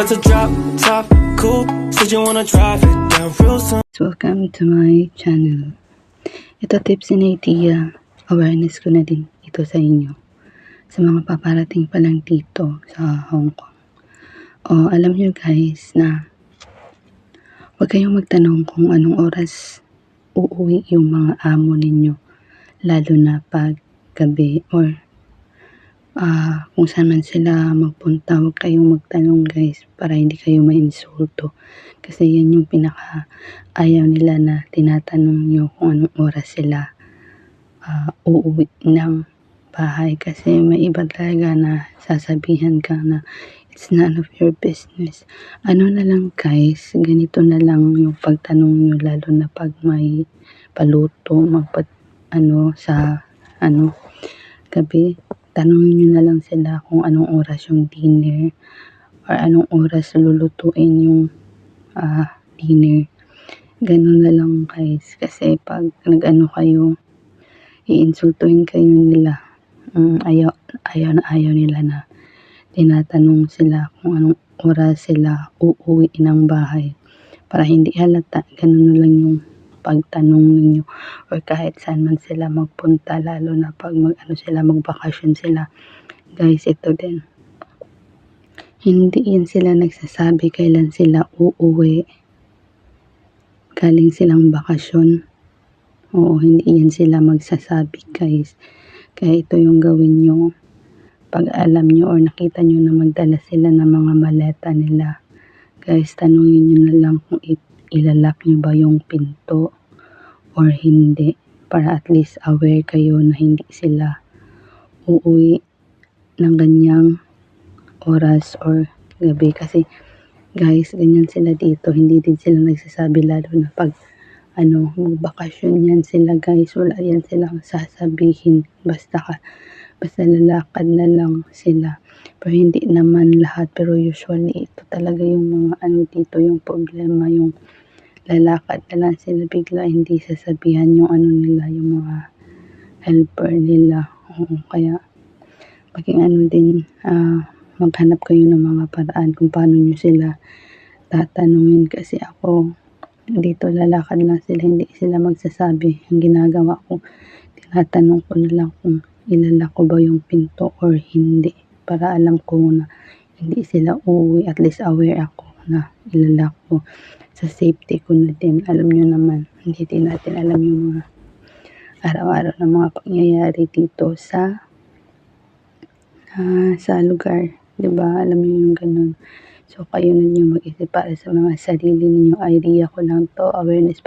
That's a drop top coupe. Said you wanna drive it down real soon. Welcome to my channel. Ito tips and idea, awareness ko na din ito sa inyo. Sa mga paparating pa lang dito sa Hong Kong. Alam nyo guys na huwag kayong magtanong kung anong oras uuwi yung mga amo ninyo. Lalo na pag gabi or kung saan man sila magpunta, huwag kayong magtanong guys para hindi kayo ma-insulto. Kasi yan yung pinaka-ayaw nila na tinatanong nyo kung anong oras sila uuwi ng bahay. Kasi may iba talaga na sasabihan ka na it's none of your business. Ano na lang guys, ganito na lang yung pagtanong nyo lalo na pag may paluto, sa gabi. Tanongin nyo na lang sila kung anong oras yung dinner or anong oras lulutuin yung dinner. Ganun na lang guys. Kasi pag nag-ano kayo, iinsultuhin kayo nila. Ayaw nila na tinatanong sila kung anong oras sila uuwi ng bahay. Para hindi halata, ganun na lang yung pagtanong ninyo or kahit saan man sila magpunta, lalo na pag magbakasyon sila. Guys, ito din. Hindi yan sila nagsasabi kailan sila uuwi. Galing silang bakasyon. Hindi yan sila magsasabi guys. Kaya ito yung gawin nyo. Pag alam nyo or nakita nyo na magdala sila ng mga maleta nila, guys, tanungin nyo na lang kung ilalak nyo ba yung pinto or hindi, para at least aware kayo na hindi sila uuwi ng ganyang oras or gabi. Kasi guys, ganyan sila dito, hindi din sila nagsasabi, lalo na pag magbakasyon yan sila guys, wala yan silang sasabihin, basta lalakad na lang sila. Pero hindi naman lahat, pero usually ito talaga yung mga dito yung problema, yung lalakad na lang sila bigla, hindi sasabihan yung nila, yung mga helper nila. Kaya maging din, maghanap kayo ng mga paraan kung paano nyo sila tatanungin. Kasi ako dito, lalakad lang sila, hindi sila magsasabi. Ang ginagawa ko, tinatanong ko na lang kung ilalak ko ba yung pinto or hindi, para alam ko na hindi sila uuwi. At least aware ako na ilalak ko, sa safety ko na din. Alam nyo naman, hindi din natin alam yung mga araw-araw na mga pangyayari dito sa lugar, diba? Alam nyo yung ganun. So kayo na yung mag-isip para sa mga sarili ninyo. Idea ko lang to, awareness